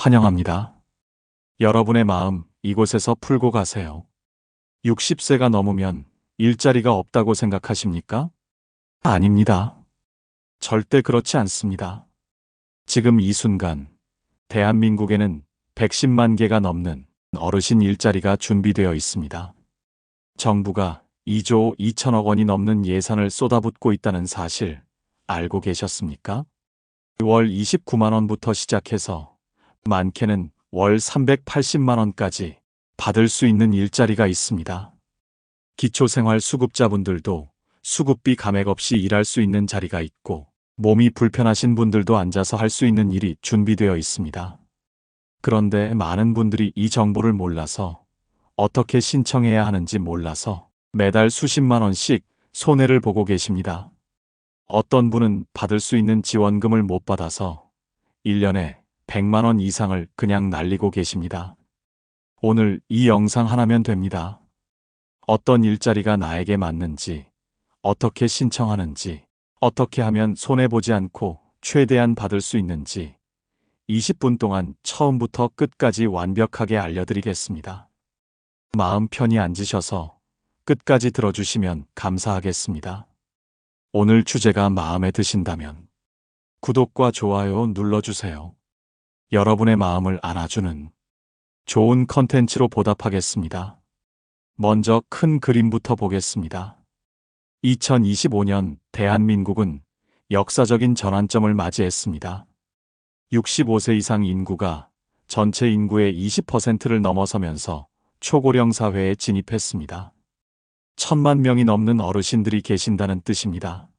환영합니다. 여러분의 마음 이곳에서 풀고 가세요. 60세가 넘으면 일자리가 없다고 생각하십니까? 아닙니다. 절대 그렇지 않습니다. 지금 이 순간 대한민국에는 110만 개가 넘는 어르신 일자리가 준비되어 있습니다. 정부가 2조 2천억 원이 넘는 예산을 쏟아붓고 있다는 사실 알고 계셨습니까? 월 29만 원부터 시작해서 많게는 월 380만 원까지 받을 수 있는 일자리가 있습니다. 기초생활수급자분들도 수급비 감액 없이 일할 수 있는 자리가 있고, 몸이 불편하신 분들도 앉아서 할 수 있는 일이 준비되어 있습니다. 그런데 많은 분들이 이 정보를 몰라서, 어떻게 신청해야 하는지 몰라서 매달 수십만 원씩 손해를 보고 계십니다. 어떤 분은 받을 수 있는 지원금을 못 받아서 1년에 100만 원 이상을 그냥 날리고 계십니다. 오늘 이 영상 하나면 됩니다. 어떤 일자리가 나에게 맞는지, 어떻게 신청하는지, 어떻게 하면 손해보지 않고 최대한 받을 수 있는지 20분 동안 처음부터 끝까지 완벽하게 알려드리겠습니다. 마음 편히 앉으셔서 끝까지 들어주시면 감사하겠습니다. 오늘 주제가 마음에 드신다면 구독과 좋아요 눌러주세요. 여러분의 마음을 안아주는 좋은 컨텐츠로 보답하겠습니다. 먼저 큰 그림부터 보겠습니다. 2025년 대한민국은 역사적인 전환점을 맞이했습니다. 65세 이상 인구가 전체 인구의 20%를 넘어서면서 초고령 사회에 진입했습니다. 1,000만 명이 넘는 어르신들이 계신다는 뜻입니다.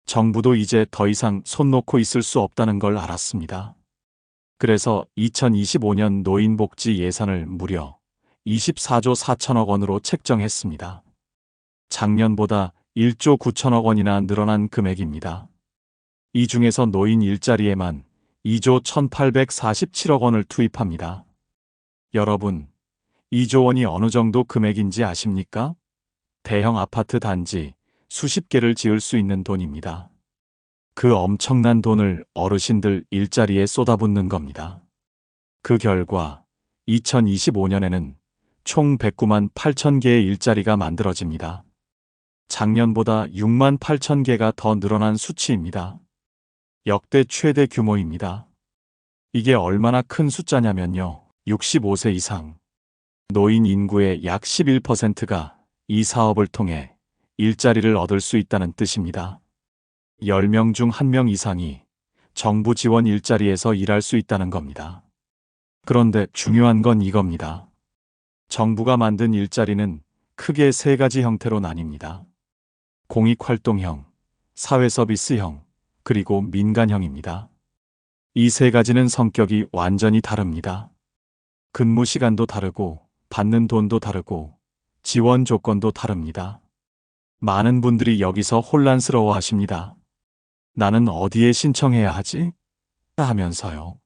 정부도 이제 더 이상 손 놓고 있을 수 없다는 걸 알았습니다. 그래서 2025년 노인복지 예산을 무려 24조 4천억 원으로 책정했습니다. 작년보다 1조 9천억 원이나 늘어난 금액입니다. 이 중에서 노인 일자리에만 2조 1,847억 원을 투입합니다. 여러분, 2조 원이 어느 정도 금액인지 아십니까? 대형 아파트 단지 수십 개를 지을 수 있는 돈입니다. 그 엄청난 돈을 어르신들 일자리에 쏟아붓는 겁니다. 그 결과 2025년에는 총 109만 8천 개의 일자리가 만들어집니다. 작년보다 6만 8천 개가 더 늘어난 수치입니다. 역대 최대 규모입니다. 이게 얼마나 큰 숫자냐면요. 65세 이상 노인 인구의 약 11%가 이 사업을 통해 일자리를 얻을 수 있다는 뜻입니다. 10명 중 1명 이상이 정부 지원 일자리에서 일할 수 있다는 겁니다. 그런데 중요한 건 이겁니다. 정부가 만든 일자리는 크게 세 가지 형태로 나뉩니다. 공익활동형, 사회서비스형, 그리고 민간형입니다. 이 세 가지는 성격이 완전히 다릅니다. 근무 시간도 다르고, 받는 돈도 다르고, 지원 조건도 다릅니다. 많은 분들이 여기서 혼란스러워 하십니다. 나는 어디에 신청해야 하지? 하면서요.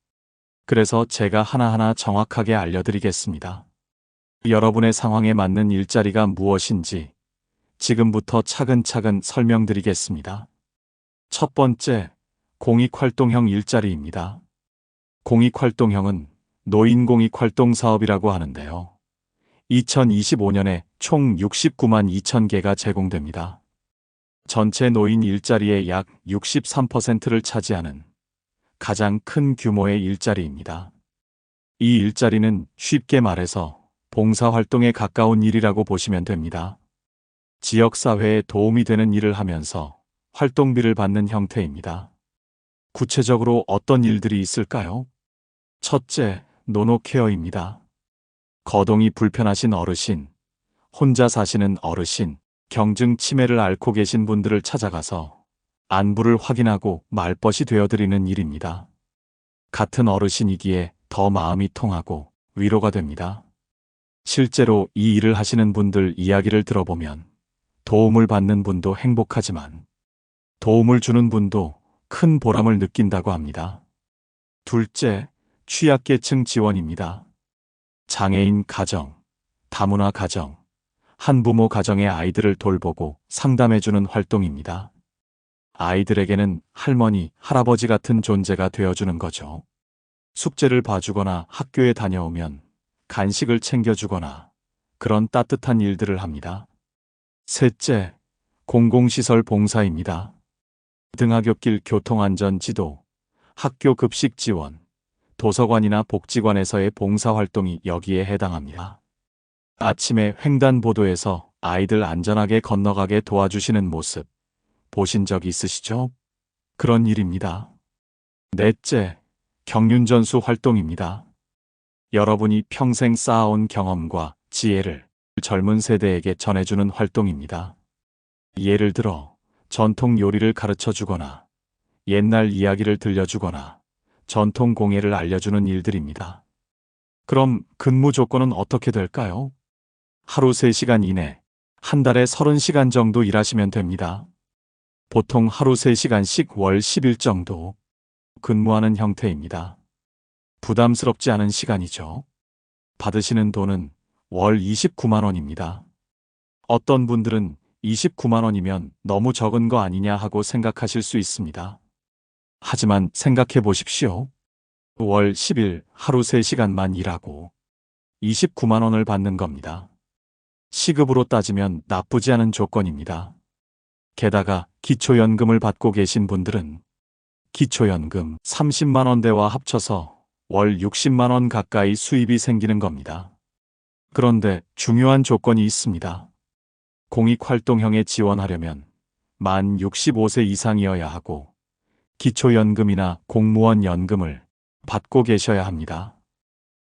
그래서 제가 하나하나 정확하게 알려드리겠습니다. 여러분의 상황에 맞는 일자리가 무엇인지 지금부터 차근차근 설명드리겠습니다. 첫 번째, 공익활동형 일자리입니다. 공익활동형은 노인공익활동 사업이라고 하는데요. 2025년에 총 69만 2천 개가 제공됩니다. 전체 노인 일자리의 약 63%를 차지하는 가장 큰 규모의 일자리입니다. 이 일자리는 쉽게 말해서 봉사활동에 가까운 일이라고 보시면 됩니다. 지역사회에 도움이 되는 일을 하면서 활동비를 받는 형태입니다. 구체적으로 어떤 일들이 있을까요? 첫째, 노노케어입니다. 거동이 불편하신 어르신, 혼자 사시는 어르신, 경증 치매를 앓고 계신 분들을 찾아가서 안부를 확인하고 말벗이 되어드리는 일입니다. 같은 어르신이기에 더 마음이 통하고 위로가 됩니다. 실제로 이 일을 하시는 분들 이야기를 들어보면 도움을 받는 분도 행복하지만 도움을 주는 분도 큰 보람을 느낀다고 합니다. 둘째, 취약계층 지원입니다. 장애인 가정, 다문화 가정, 한부모 가정의 아이들을 돌보고 상담해주는 활동입니다. 아이들에게는 할머니, 할아버지 같은 존재가 되어주는 거죠. 숙제를 봐주거나 학교에 다녀오면 간식을 챙겨주거나 그런 따뜻한 일들을 합니다. 셋째, 공공시설 봉사입니다. 등하굣길 교통안전 지도, 학교 급식 지원, 도서관이나 복지관에서의 봉사활동이 여기에 해당합니다. 아침에 횡단보도에서 아이들 안전하게 건너가게 도와주시는 모습 보신 적 있으시죠? 그런 일입니다. 넷째, 경륜전수 활동입니다. 여러분이 평생 쌓아온 경험과 지혜를 젊은 세대에게 전해주는 활동입니다. 예를 들어 전통 요리를 가르쳐 주거나 옛날 이야기를 들려주거나 전통 공예를 알려주는 일들입니다. 그럼 근무 조건은 어떻게 될까요? 하루 3시간 이내, 한 달에 30시간 정도 일하시면 됩니다. 보통 하루 3시간씩 월 10일 정도 근무하는 형태입니다. 부담스럽지 않은 시간이죠. 받으시는 돈은 월 29만 원입니다. 어떤 분들은 29만 원이면 너무 적은 거 아니냐 하고 생각하실 수 있습니다. 하지만 생각해 보십시오. 월 10일 하루 3시간만 일하고 29만 원을 받는 겁니다. 시급으로 따지면 나쁘지 않은 조건입니다. 게다가 기초연금을 받고 계신 분들은 기초연금 30만 원대와 합쳐서 월 60만 원 가까이 수입이 생기는 겁니다. 그런데 중요한 조건이 있습니다. 공익활동형에 지원하려면 만 65세 이상이어야 하고 기초연금이나 공무원 연금을 받고 계셔야 합니다.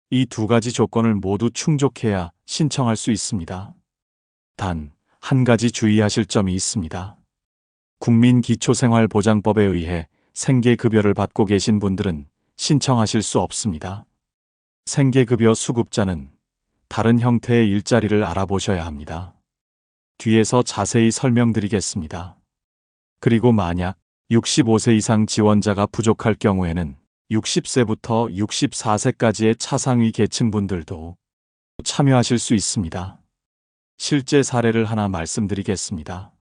이 2가지 조건을 모두 충족해야 신청할 수 있습니다. 단, 한 가지 주의하실 점이 있습니다. 국민기초생활보장법에 의해 생계급여를 받고 계신 분들은 신청하실 수 없습니다. 생계급여 수급자는 다른 형태의 일자리를 알아보셔야 합니다. 뒤에서 자세히 설명드리겠습니다. 그리고 만약 65세 이상 지원자가 부족할 경우에는 60세부터 64세까지의 차상위 계층분들도 참여하실 수 있습니다. 실제 사례를 하나 말씀드리겠습니다.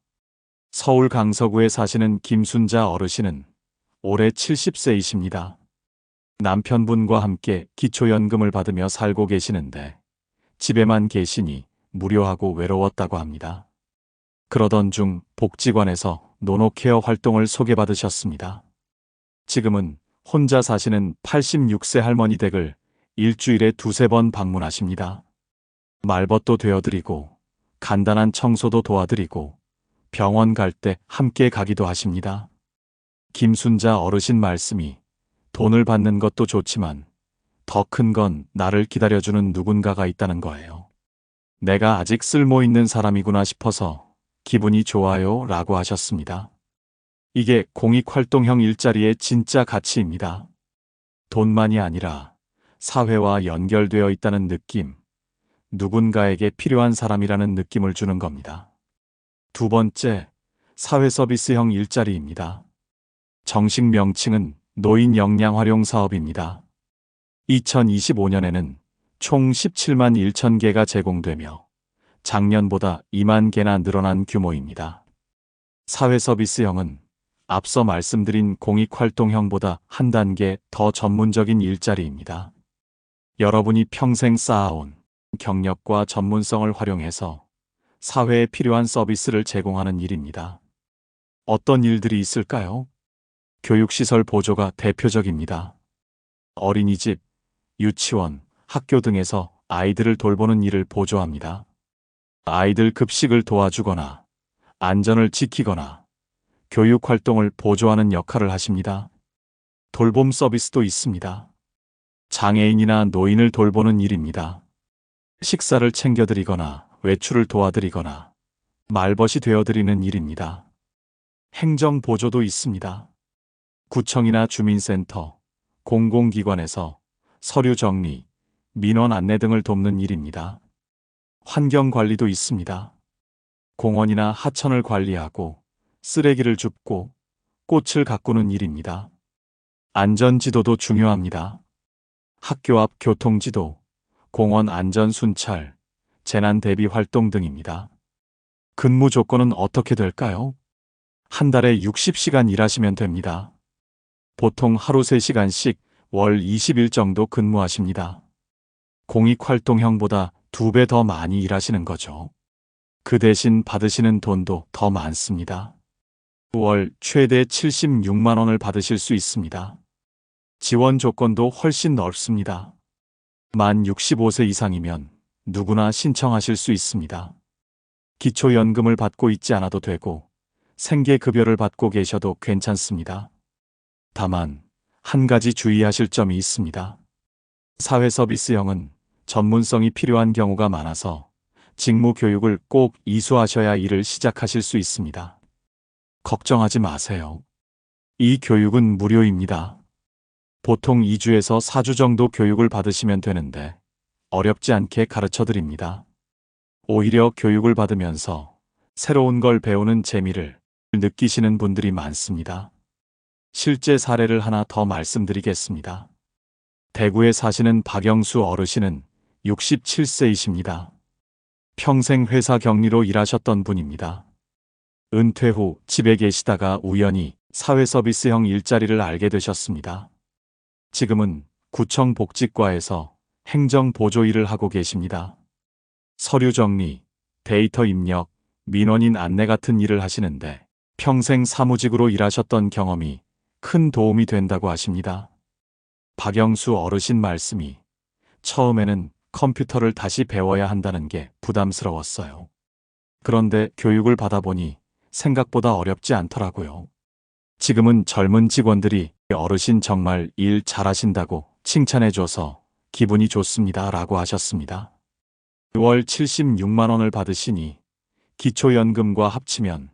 서울 강서구에 사시는 김순자 어르신은 올해 70세이십니다. 남편분과 함께 기초연금을 받으며 살고 계시는데 집에만 계시니 무료하고 외로웠다고 합니다. 그러던 중 복지관에서 노노케어 활동을 소개받으셨습니다. 지금은 혼자 사시는 86세 할머니 댁을 일주일에 2~3번 방문하십니다. 말벗도 되어드리고 간단한 청소도 도와드리고 병원 갈 때 함께 가기도 하십니다. 김순자 어르신 말씀이 돈을 받는 것도 좋지만 더 큰 건 나를 기다려주는 누군가가 있다는 거예요. 내가 아직 쓸모있는 사람이구나 싶어서 기분이 좋아요 라고 하셨습니다. 이게 공익활동형 일자리의 진짜 가치입니다. 돈만이 아니라 사회와 연결되어 있다는 느낌, 누군가에게 필요한 사람이라는 느낌을 주는 겁니다. 2번째, 사회서비스형 일자리입니다. 정식 명칭은 노인 역량 활용 사업입니다. 2025년에는 총 17만 1천 개가 제공되며 작년보다 2만 개나 늘어난 규모입니다. 사회서비스형은 앞서 말씀드린 공익활동형보다 한 단계 더 전문적인 일자리입니다. 여러분이 평생 쌓아온 경력과 전문성을 활용해서 사회에 필요한 서비스를 제공하는 일입니다. 어떤 일들이 있을까요? 교육시설 보조가 대표적입니다. 어린이집, 유치원, 학교 등에서 아이들을 돌보는 일을 보조합니다. 아이들 급식을 도와주거나 안전을 지키거나 교육활동을 보조하는 역할을 하십니다. 돌봄 서비스도 있습니다. 장애인이나 노인을 돌보는 일입니다. 식사를 챙겨드리거나 외출을 도와드리거나 말벗이 되어드리는 일입니다. 행정 보조도 있습니다. 구청이나 주민센터, 공공기관에서 서류 정리, 민원 안내 등을 돕는 일입니다. 환경관리도 있습니다. 공원이나 하천을 관리하고 쓰레기를 줍고 꽃을 가꾸는 일입니다. 안전지도도 중요합니다. 학교 앞 교통지도, 공원 안전 순찰, 재난 대비 활동 등입니다. 근무 조건은 어떻게 될까요? 한 달에 60시간 일하시면 됩니다. 보통 하루 3시간씩 월 20일 정도 근무하십니다. 공익활동형보다 2배 더 많이 일하시는 거죠. 그 대신 받으시는 돈도 더 많습니다. 월 최대 76만 원을 받으실 수 있습니다. 지원 조건도 훨씬 넓습니다. 만 65세 이상이면 누구나 신청하실 수 있습니다. 기초연금을 받고 있지 않아도 되고 생계급여를 받고 계셔도 괜찮습니다. 다만 한 가지 주의하실 점이 있습니다. 사회서비스형은 전문성이 필요한 경우가 많아서 직무교육을 꼭 이수하셔야 일을 시작하실 수 있습니다. 걱정하지 마세요. 이 교육은 무료입니다. 보통 2주에서 4주 정도 교육을 받으시면 되는데 어렵지 않게 가르쳐 드립니다. 오히려 교육을 받으면서 새로운 걸 배우는 재미를 느끼시는 분들이 많습니다. 실제 사례를 하나 더 말씀드리겠습니다. 대구에 사시는 박영수 어르신은 67세이십니다. 평생 회사 격리로 일하셨던 분입니다. 은퇴 후 집에 계시다가 우연히 사회서비스형 일자리를 알게 되셨습니다. 지금은 구청 복지과에서 행정보조 일을 하고 계십니다. 서류 정리, 데이터 입력, 민원인 안내 같은 일을 하시는데 평생 사무직으로 일하셨던 경험이 큰 도움이 된다고 하십니다. 박영수 어르신 말씀이 처음에는 컴퓨터를 다시 배워야 한다는 게 부담스러웠어요. 그런데 교육을 받아보니 생각보다 어렵지 않더라고요. 지금은 젊은 직원들이 어르신 정말 일 잘하신다고 칭찬해줘서 기분이 좋습니다 라고 하셨습니다. 월 76만 원을 받으시니 기초연금과 합치면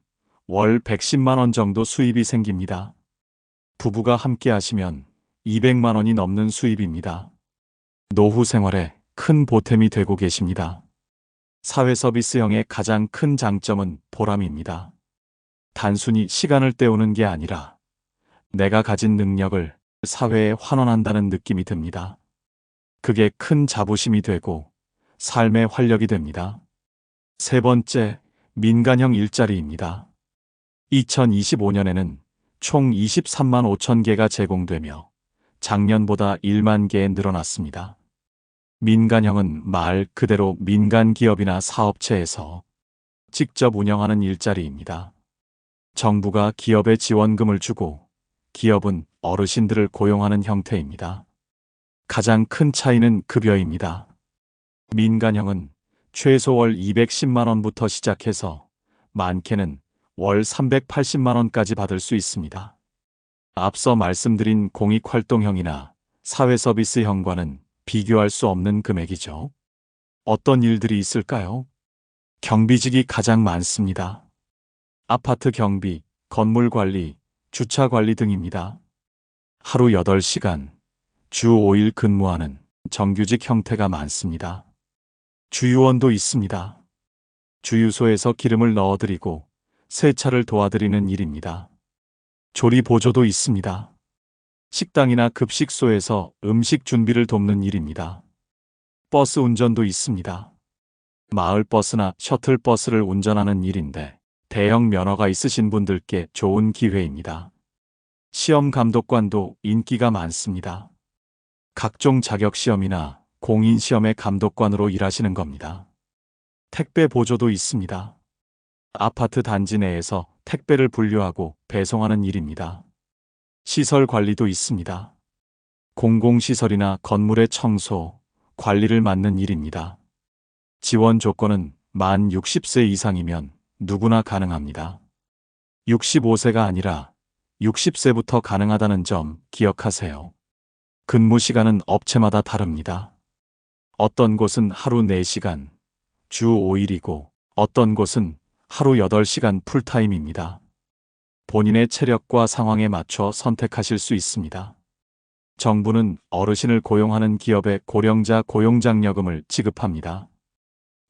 월 110만 원 정도 수입이 생깁니다. 부부가 함께 하시면 200만 원이 넘는 수입입니다. 노후 생활에 큰 보탬이 되고 계십니다. 사회서비스형의 가장 큰 장점은 보람입니다. 단순히 시간을 때우는 게 아니라 내가 가진 능력을 사회에 환원한다는 느낌이 듭니다. 그게 큰 자부심이 되고 삶의 활력이 됩니다. 세 번째, 민간형 일자리입니다. 2025년에는 총 23만 5천 개가 제공되며 작년보다 1만 개 늘어났습니다. 민간형은 말 그대로 민간 기업이나 사업체에서 직접 운영하는 일자리입니다. 정부가 기업에 지원금을 주고 기업은 어르신들을 고용하는 형태입니다. 가장 큰 차이는 급여입니다. 민간형은 최소 월 210만 원부터 시작해서 많게는 월 380만 원까지 받을 수 있습니다. 앞서 말씀드린 공익활동형이나 사회서비스형과는 비교할 수 없는 금액이죠. 어떤 일들이 있을까요? 경비직이 가장 많습니다. 아파트 경비, 건물 관리, 주차 관리 등입니다. 하루 8시간, 주 5일 근무하는 정규직 형태가 많습니다. 주유원도 있습니다. 주유소에서 기름을 넣어드리고 세차를 도와드리는 일입니다. 조리 보조도 있습니다. 식당이나 급식소에서 음식 준비를 돕는 일입니다. 버스 운전도 있습니다. 마을버스나 셔틀버스를 운전하는 일인데 대형 면허가 있으신 분들께 좋은 기회입니다. 시험 감독관도 인기가 많습니다. 각종 자격시험이나 공인시험의 감독관으로 일하시는 겁니다. 택배 보조도 있습니다. 아파트 단지 내에서 택배를 분류하고 배송하는 일입니다. 시설 관리도 있습니다. 공공시설이나 건물의 청소, 관리를 맡는 일입니다. 지원 조건은 만 60세 이상이면 누구나 가능합니다. 65세가 아니라 60세부터 가능하다는 점 기억하세요. 근무 시간은 업체마다 다릅니다. 어떤 곳은 하루 4시간, 주 5일이고 어떤 곳은 하루 8시간 풀타임입니다. 본인의 체력과 상황에 맞춰 선택하실 수 있습니다. 정부는 어르신을 고용하는 기업에 고령자 고용장려금을 지급합니다.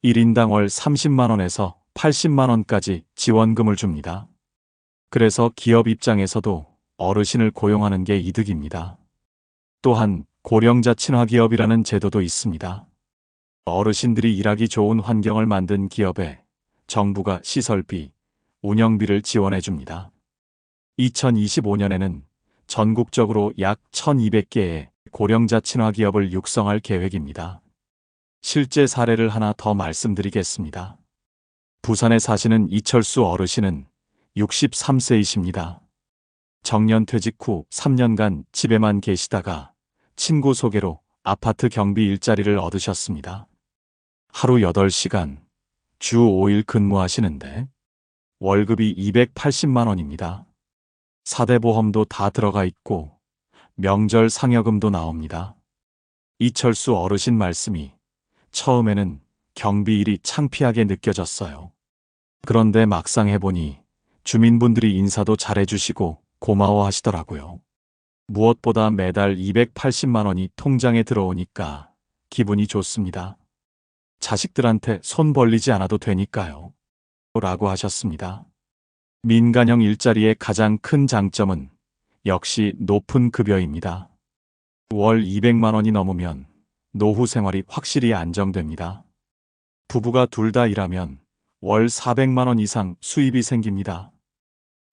1인당 월 30만 원에서 80만 원까지 지원금을 줍니다. 그래서 기업 입장에서도 어르신을 고용하는 게 이득입니다. 또한 고령자 친화기업이라는 제도도 있습니다. 어르신들이 일하기 좋은 환경을 만든 기업에 정부가 시설비, 운영비를 지원해 줍니다. 2025년에는 전국적으로 약 1200개의 고령자 친화 기업을 육성할 계획입니다. 실제 사례를 하나 더 말씀드리겠습니다. 부산에 사시는 이철수 어르신은 63세이십니다. 정년퇴직 후 3년간 집에만 계시다가 친구 소개로 아파트 경비 일자리를 얻으셨습니다. 하루 8시간, 주 5일 근무하시는데 월급이 280만 원입니다. 4대 보험도 다 들어가 있고 명절 상여금도 나옵니다. 이철수 어르신 말씀이 처음에는 경비 일이 창피하게 느껴졌어요. 그런데 막상 해보니 주민분들이 인사도 잘해주시고 고마워하시더라고요. 무엇보다 매달 280만 원이 통장에 들어오니까 기분이 좋습니다. 자식들한테 손 벌리지 않아도 되니까요. 라고 하셨습니다. 민간형 일자리의 가장 큰 장점은 역시 높은 급여입니다. 월 200만 원이 넘으면 노후 생활이 확실히 안정됩니다. 부부가 둘 다 일하면 월 400만 원 이상 수입이 생깁니다.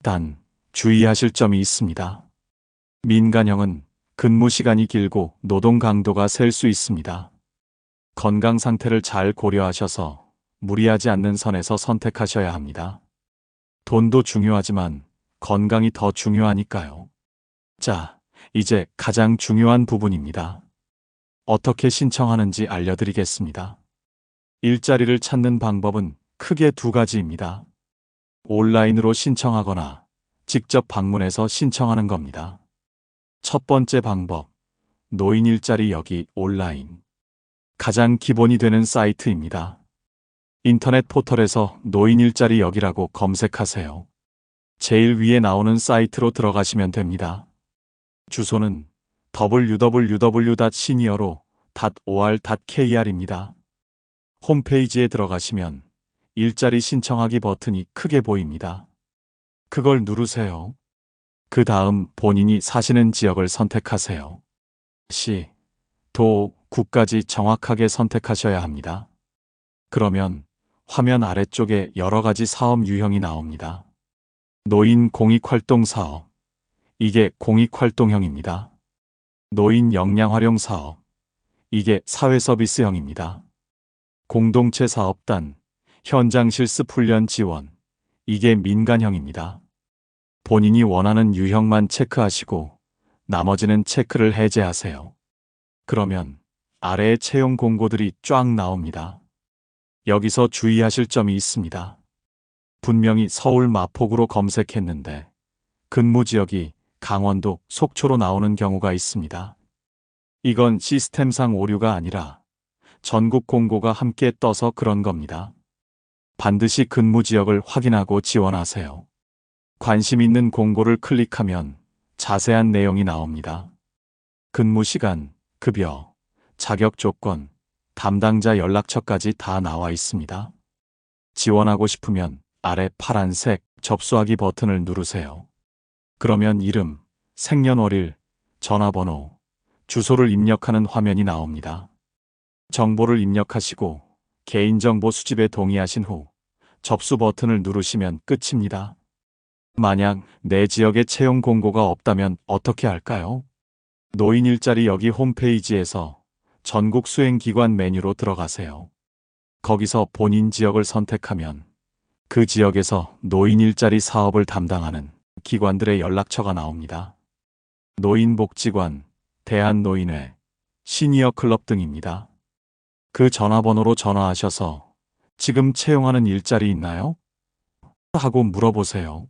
단, 주의하실 점이 있습니다. 민간형은 근무 시간이 길고 노동 강도가 셀 수 있습니다. 건강 상태를 잘 고려하셔서 무리하지 않는 선에서 선택하셔야 합니다. 돈도 중요하지만 건강이 더 중요하니까요. 자, 이제 가장 중요한 부분입니다. 어떻게 신청하는지 알려드리겠습니다. 일자리를 찾는 방법은 크게 두 가지입니다. 온라인으로 신청하거나 직접 방문해서 신청하는 겁니다. 첫 번째 방법, 노인 일자리 여기 온라인. 가장 기본이 되는 사이트입니다. 인터넷 포털에서 노인 일자리 여기라고 검색하세요. 제일 위에 나오는 사이트로 들어가시면 됩니다. 주소는 www.senior.or.kr입니다. 홈페이지에 들어가시면 일자리 신청하기 버튼이 크게 보입니다. 그걸 누르세요. 그 다음 본인이 사시는 지역을 선택하세요. 시, 도, 구까지 정확하게 선택하셔야 합니다. 그러면 화면 아래쪽에 여러 가지 사업 유형이 나옵니다. 노인 공익활동 사업. 이게 공익활동형입니다. 노인 역량활용 사업. 이게 사회서비스형입니다. 공동체 사업단, 현장 실습 훈련 지원. 이게 민간형입니다. 본인이 원하는 유형만 체크하시고 나머지는 체크를 해제하세요. 그러면 아래에 채용 공고들이 쫙 나옵니다. 여기서 주의하실 점이 있습니다. 분명히 서울 마포구로 검색했는데 근무 지역이 강원도 속초로 나오는 경우가 있습니다. 이건 시스템상 오류가 아니라 전국 공고가 함께 떠서 그런 겁니다. 반드시 근무 지역을 확인하고 지원하세요. 관심 있는 공고를 클릭하면 자세한 내용이 나옵니다. 근무 시간, 급여, 자격 조건, 담당자 연락처까지 다 나와 있습니다. 지원하고 싶으면 아래 파란색 접수하기 버튼을 누르세요. 그러면 이름, 생년월일, 전화번호, 주소를 입력하는 화면이 나옵니다. 정보를 입력하시고 개인정보 수집에 동의하신 후 접수 버튼을 누르시면 끝입니다. 만약 내 지역에 채용 공고가 없다면 어떻게 할까요? 노인 일자리 여기 홈페이지에서 전국 수행기관 메뉴로 들어가세요. 거기서 본인 지역을 선택하면 그 지역에서 노인 일자리 사업을 담당하는 기관들의 연락처가 나옵니다. 노인복지관, 대한노인회, 시니어클럽 등입니다. 그 전화번호로 전화하셔서 지금 채용하는 일자리 있나요? 하고 물어보세요.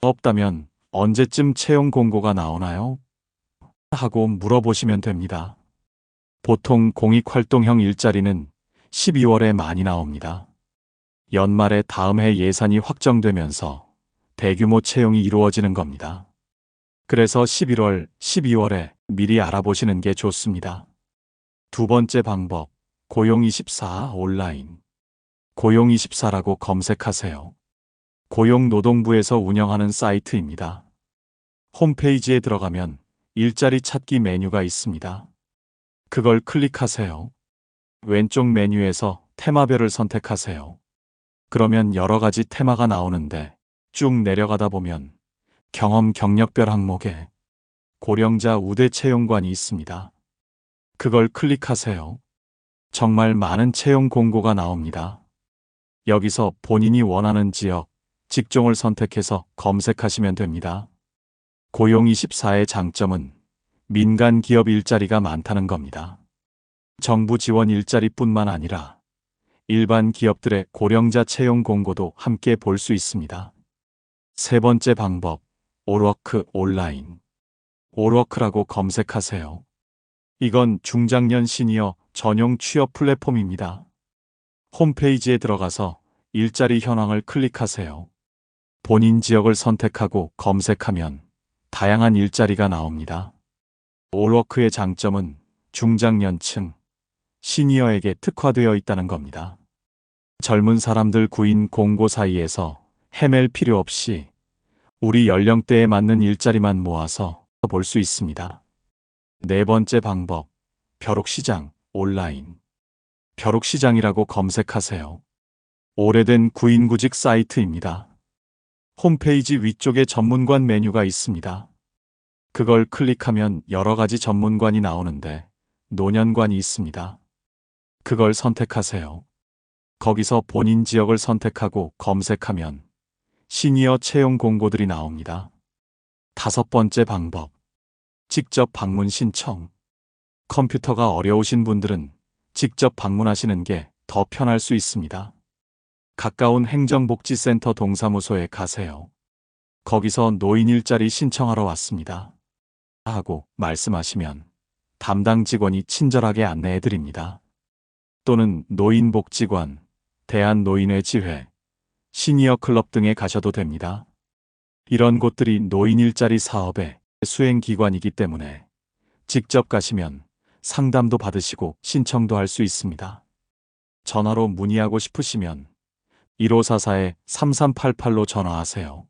없다면 언제쯤 채용 공고가 나오나요? 하고 물어보시면 됩니다. 보통 공익활동형 일자리는 12월에 많이 나옵니다. 연말에 다음 해 예산이 확정되면서 대규모 채용이 이루어지는 겁니다. 그래서 11월, 12월에 미리 알아보시는 게 좋습니다. 두 번째 방법, 고용24 온라인. 고용24라고 검색하세요. 고용노동부에서 운영하는 사이트입니다. 홈페이지에 들어가면 일자리 찾기 메뉴가 있습니다. 그걸 클릭하세요. 왼쪽 메뉴에서 테마별을 선택하세요. 그러면 여러 가지 테마가 나오는데 쭉 내려가다 보면 경험 경력별 항목에 고령자 우대 채용관이 있습니다. 그걸 클릭하세요. 정말 많은 채용 공고가 나옵니다. 여기서 본인이 원하는 지역, 직종을 선택해서 검색하시면 됩니다. 고용24의 장점은 민간 기업 일자리가 많다는 겁니다. 정부 지원 일자리뿐만 아니라 일반 기업들의 고령자 채용 공고도 함께 볼 수 있습니다. 세 번째 방법, 올워크 온라인. 올워크라고 검색하세요. 이건 중장년 시니어 전용 취업 플랫폼입니다. 홈페이지에 들어가서 일자리 현황을 클릭하세요. 본인 지역을 선택하고 검색하면 다양한 일자리가 나옵니다. 올워크의 장점은 중장년층, 시니어에게 특화되어 있다는 겁니다. 젊은 사람들 구인 공고 사이에서 헤맬 필요 없이 우리 연령대에 맞는 일자리만 모아서 볼 수 있습니다. 네 번째 방법, 벼룩시장 온라인. 벼룩시장이라고 검색하세요. 오래된 구인구직 사이트입니다. 홈페이지 위쪽에 전문관 메뉴가 있습니다. 그걸 클릭하면 여러 가지 전문관이 나오는데 노년관이 있습니다. 그걸 선택하세요. 거기서 본인 지역을 선택하고 검색하면 시니어 채용 공고들이 나옵니다. 다섯 번째 방법, 직접 방문 신청. 컴퓨터가 어려우신 분들은 직접 방문하시는 게 더 편할 수 있습니다. 가까운 행정복지센터 동사무소에 가세요. 거기서 노인 일자리 신청하러 왔습니다 하고 말씀하시면 담당 직원이 친절하게 안내해 드립니다. 또는 노인복지관, 대한노인회 지회, 시니어 클럽 등에 가셔도 됩니다. 이런 곳들이 노인 일자리 사업의 수행기관이기 때문에 직접 가시면 상담도 받으시고 신청도 할 수 있습니다. 전화로 문의하고 싶으시면 1544-3388로 전화하세요.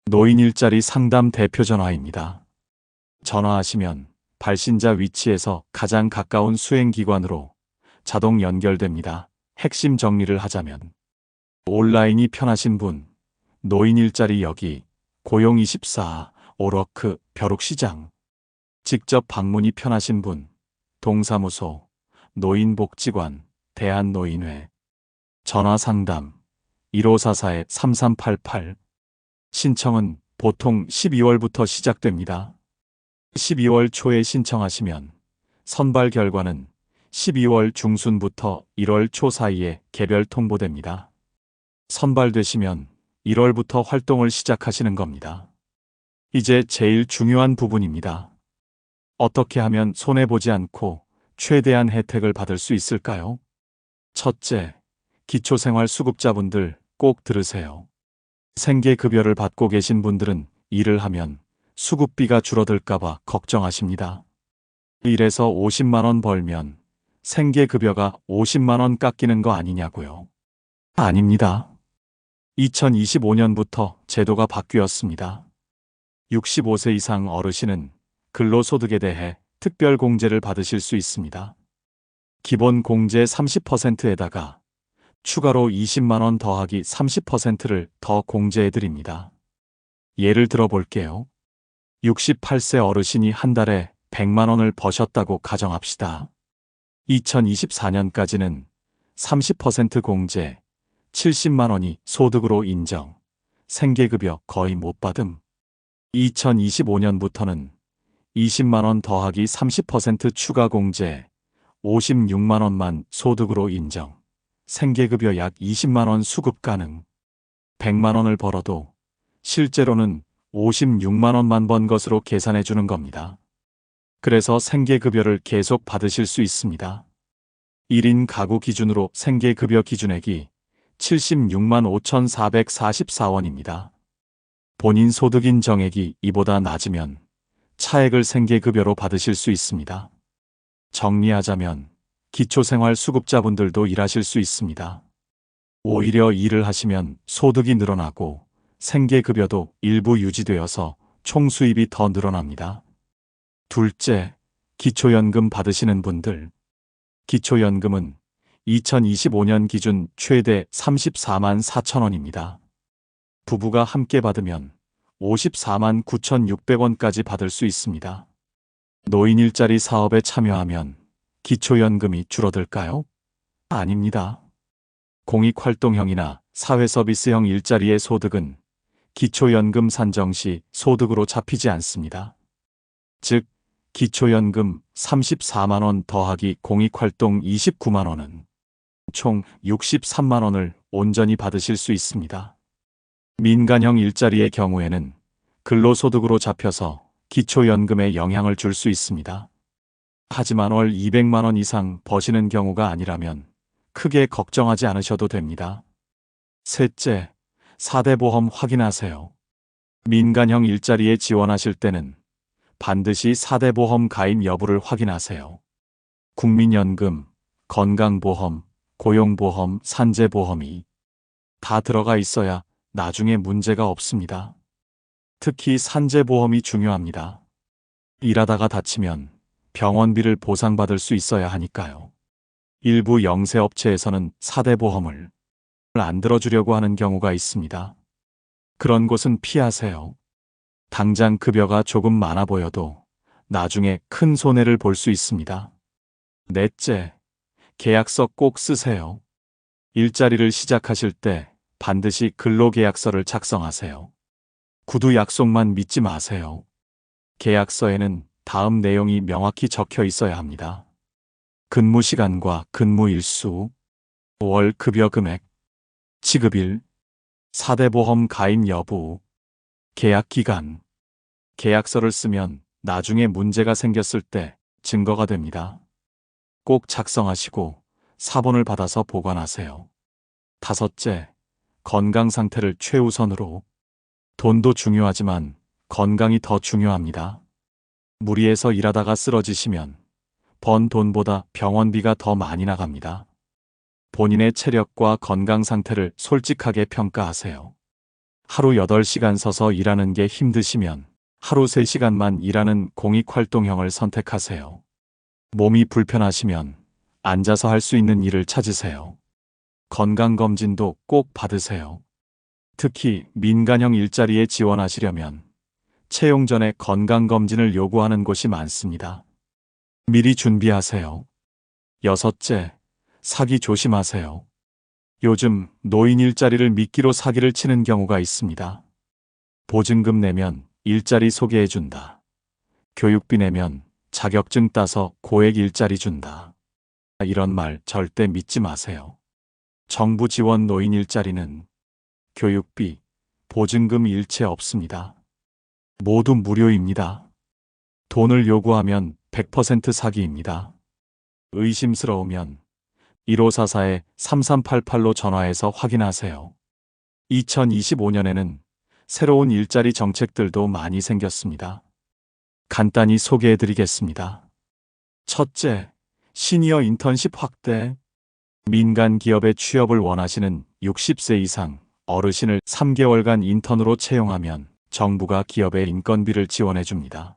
노인 일자리 상담 대표 전화입니다. 전화하시면 발신자 위치에서 가장 가까운 수행기관으로 자동 연결됩니다. 핵심 정리를 하자면 온라인이 편하신 분, 노인 일자리 여기, 고용24, 올워크, 벼룩시장. 직접 방문이 편하신 분, 동사무소, 노인복지관, 대한노인회. 전화 상담 1544-3388. 신청은 보통 12월부터 시작됩니다. 12월 초에 신청하시면 선발 결과는 12월 중순부터 1월 초 사이에 개별 통보됩니다. 선발되시면 1월부터 활동을 시작하시는 겁니다. 이제 제일 중요한 부분입니다. 어떻게 하면 손해보지 않고 최대한 혜택을 받을 수 있을까요? 첫째, 기초생활수급자분들 꼭 들으세요. 생계급여를 받고 계신 분들은 일을 하면 수급비가 줄어들까봐 걱정하십니다. 1에서 50만 원 벌면 생계급여가 50만 원 깎이는 거 아니냐고요? 아닙니다. 2025년부터 제도가 바뀌었습니다. 65세 이상 어르신은 근로소득에 대해 특별공제를 받으실 수 있습니다. 기본 공제 30%에다가 추가로 20만 원 더하기 30%를 더 공제해드립니다. 예를 들어 볼게요. 68세 어르신이 한 달에 100만 원을 버셨다고 가정합시다. 2024년까지는 30% 공제, 70만 원이 소득으로 인정, 생계급여 거의 못 받음. 2025년부터는 20만 원 더하기 30% 추가 공제, 56만 원만 소득으로 인정, 생계급여 약 20만 원 수급 가능. 100만 원을 벌어도 실제로는 56만 원만 번 것으로 계산해 주는 겁니다. 그래서 생계급여를 계속 받으실 수 있습니다. 1인 가구 기준으로 생계급여 기준액이 76만 5,444원입니다. 본인 소득 인정액이 이보다 낮으면 차액을 생계급여로 받으실 수 있습니다. 정리하자면 기초생활수급자분들도 일하실 수 있습니다. 오히려 일을 하시면 소득이 늘어나고 생계급여도 일부 유지되어서 총 수입이 더 늘어납니다. 둘째, 기초연금 받으시는 분들. 기초연금은 2025년 기준 최대 34만 4천 원입니다. 부부가 함께 받으면 54만 9,600원까지 받을 수 있습니다. 노인 일자리 사업에 참여하면 기초연금이 줄어들까요? 아닙니다. 공익활동형이나 사회서비스형 일자리의 소득은 기초연금 산정 시 소득으로 잡히지 않습니다. 즉, 기초연금 34만원 더하기 공익활동 29만원은 총 63만원을 온전히 받으실 수 있습니다. 민간형 일자리의 경우에는 근로소득으로 잡혀서 기초연금에 영향을 줄 수 있습니다. 하지만 월 200만원 이상 버시는 경우가 아니라면 크게 걱정하지 않으셔도 됩니다. 셋째, 4대 보험 확인하세요. 민간형 일자리에 지원하실 때는 반드시 4대 보험 가입 여부를 확인하세요. 국민연금, 건강보험, 고용보험, 산재보험이 다 들어가 있어야 나중에 문제가 없습니다. 특히 산재보험이 중요합니다. 일하다가 다치면 병원비를 보상받을 수 있어야 하니까요. 일부 영세업체에서는 4대 보험을 안 들어주려고 하는 경우가 있습니다. 그런 곳은 피하세요. 당장 급여가 조금 많아 보여도 나중에 큰 손해를 볼 수 있습니다. 넷째, 계약서 꼭 쓰세요. 일자리를 시작하실 때 반드시 근로계약서를 작성하세요. 구두 약속만 믿지 마세요. 계약서에는 다음 내용이 명확히 적혀 있어야 합니다. 근무 시간과 근무 일수, 월 급여 금액, 지급일, 4대 보험 가입 여부, 계약 기간. 계약서를 쓰면 나중에 문제가 생겼을 때 증거가 됩니다. 꼭 작성하시고 사본을 받아서 보관하세요. 다섯째, 건강 상태를 최우선으로. 돈도 중요하지만 건강이 더 중요합니다. 무리해서 일하다가 쓰러지시면 번 돈보다 병원비가 더 많이 나갑니다. 본인의 체력과 건강 상태를 솔직하게 평가하세요. 하루 8시간 서서 일하는 게 힘드시면 하루 3시간만 일하는 공익활동형을 선택하세요. 몸이 불편하시면 앉아서 할 수 있는 일을 찾으세요. 건강검진도 꼭 받으세요. 특히 민간형 일자리에 지원하시려면 채용 전에 건강검진을 요구하는 곳이 많습니다. 미리 준비하세요. 여섯째, 사기 조심하세요. 요즘 노인 일자리를 미끼로 사기를 치는 경우가 있습니다. 보증금 내면 일자리 소개해준다. 교육비 내면 자격증 따서 고액 일자리 준다. 이런 말 절대 믿지 마세요. 정부 지원 노인 일자리는 교육비, 보증금 일체 없습니다. 모두 무료입니다. 돈을 요구하면 100% 사기입니다. 의심스러우면 1544-3388로 전화해서 확인하세요. 2025년에는 새로운 일자리 정책들도 많이 생겼습니다. 간단히 소개해드리겠습니다. 첫째, 시니어 인턴십 확대. 민간 기업에 취업을 원하시는 60세 이상 어르신을 3개월간 인턴으로 채용하면 정부가 기업에 인건비를 지원해줍니다.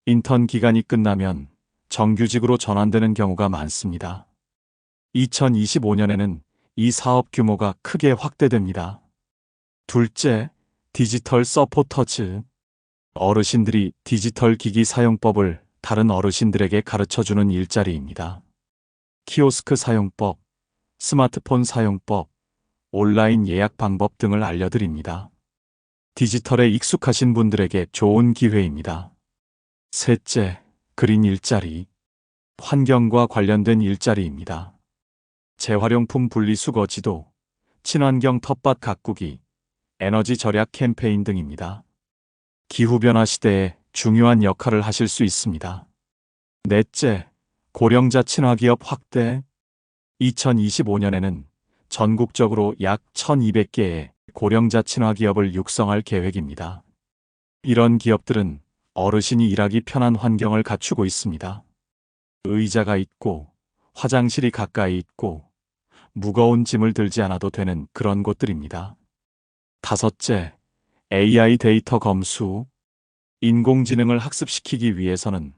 인턴 기간이 끝나면 정규직으로 전환되는 경우가 많습니다. 2025년에는 이 사업 규모가 크게 확대됩니다. 둘째, 디지털 서포터즈. 어르신들이 디지털 기기 사용법을 다른 어르신들에게 가르쳐주는 일자리입니다. 키오스크 사용법, 스마트폰 사용법, 온라인 예약 방법 등을 알려드립니다. 디지털에 익숙하신 분들에게 좋은 기회입니다. 셋째, 그린 일자리. 환경과 관련된 일자리입니다. 재활용품 분리수거 지도, 친환경 텃밭 가꾸기, 에너지 절약 캠페인 등입니다. 기후변화 시대에 중요한 역할을 하실 수 있습니다. 넷째, 고령자 친화기업 확대. 2025년에는 전국적으로 약 1200개의 고령자 친화기업을 육성할 계획입니다. 이런 기업들은 어르신이 일하기 편한 환경을 갖추고 있습니다. 의자가 있고 화장실이 가까이 있고 무거운 짐을 들지 않아도 되는 그런 곳들입니다. 다섯째, AI 데이터 검수. 인공지능을 학습시키기 위해서는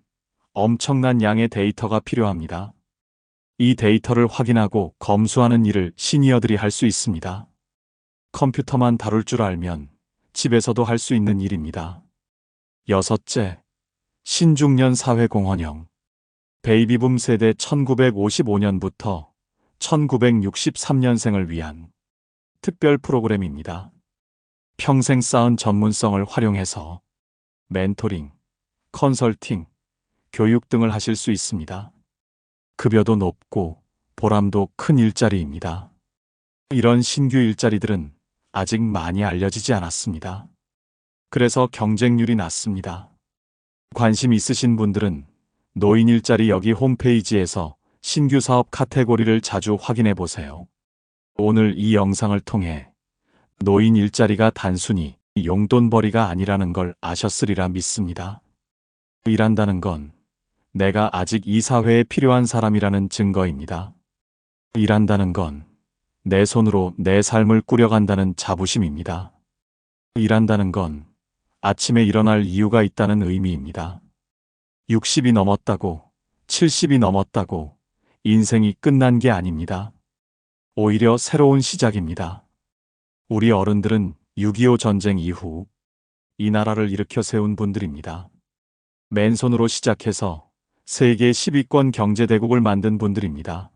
엄청난 양의 데이터가 필요합니다. 이 데이터를 확인하고 검수하는 일을 시니어들이 할 수 있습니다. 컴퓨터만 다룰 줄 알면 집에서도 할 수 있는 일입니다. 여섯째, 신중년 사회공헌형. 베이비붐 세대 1955년부터 1963년생을 위한 특별 프로그램입니다. 평생 쌓은 전문성을 활용해서 멘토링, 컨설팅, 교육 등을 하실 수 있습니다. 급여도 높고 보람도 큰 일자리입니다. 이런 신규 일자리들은 아직 많이 알려지지 않았습니다. 그래서 경쟁률이 낮습니다. 관심 있으신 분들은 노인 일자리 여기 홈페이지에서 신규 사업 카테고리를 자주 확인해 보세요. 오늘 이 영상을 통해 노인 일자리가 단순히 용돈벌이가 아니라는 걸 아셨으리라 믿습니다. 일한다는 건 내가 아직 이 사회에 필요한 사람이라는 증거입니다. 일한다는 건 내 손으로 내 삶을 꾸려간다는 자부심입니다. 일한다는 건 아침에 일어날 이유가 있다는 의미입니다. 60이 넘었다고, 70이 넘었다고 인생이 끝난 게 아닙니다. 오히려 새로운 시작입니다. 우리 어른들은 6.25 전쟁 이후 이 나라를 일으켜 세운 분들입니다. 맨손으로 시작해서 세계 10위권 경제대국을 만든 분들입니다.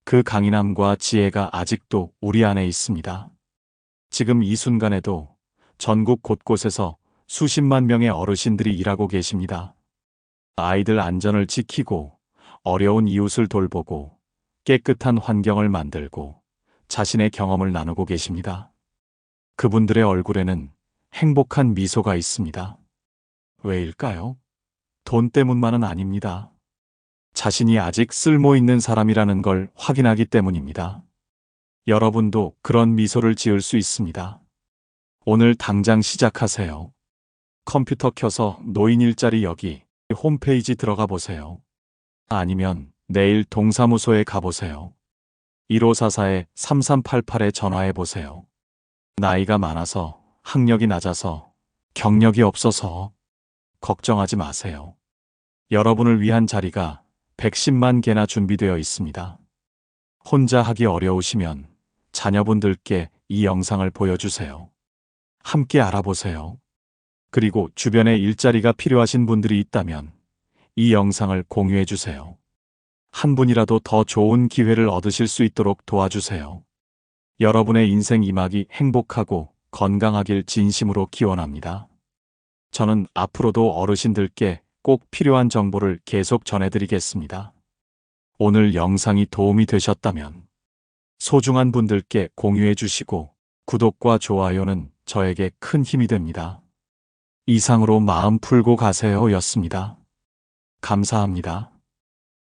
그 강인함과 지혜가 아직도 우리 안에 있습니다. 지금 이 순간에도 전국 곳곳에서 수십만 명의 어르신들이 일하고 계십니다. 아이들 안전을 지키고 어려운 이웃을 돌보고 깨끗한 환경을 만들고 자신의 경험을 나누고 계십니다. 그분들의 얼굴에는 행복한 미소가 있습니다. 왜일까요? 돈 때문만은 아닙니다. 자신이 아직 쓸모 있는 사람이라는 걸 확인하기 때문입니다. 여러분도 그런 미소를 지을 수 있습니다. 오늘 당장 시작하세요. 컴퓨터 켜서 노인 일자리 여기 홈페이지 들어가 보세요. 아니면 내일 동사무소에 가보세요. 1544-3388에 전화해 보세요. 나이가 많아서, 학력이 낮아서, 경력이 없어서 걱정하지 마세요. 여러분을 위한 자리가 110만 개나 준비되어 있습니다. 혼자 하기 어려우시면 자녀분들께 이 영상을 보여주세요. 함께 알아보세요. 그리고 주변에 일자리가 필요하신 분들이 있다면 이 영상을 공유해 주세요. 한 분이라도 더 좋은 기회를 얻으실 수 있도록 도와주세요. 여러분의 인생 이막이 행복하고 건강하길 진심으로 기원합니다. 저는 앞으로도 어르신들께 꼭 필요한 정보를 계속 전해드리겠습니다. 오늘 영상이 도움이 되셨다면 소중한 분들께 공유해 주시고 구독과 좋아요는 저에게 큰 힘이 됩니다. 이상으로 마음 풀고 가세요 였습니다. 감사합니다.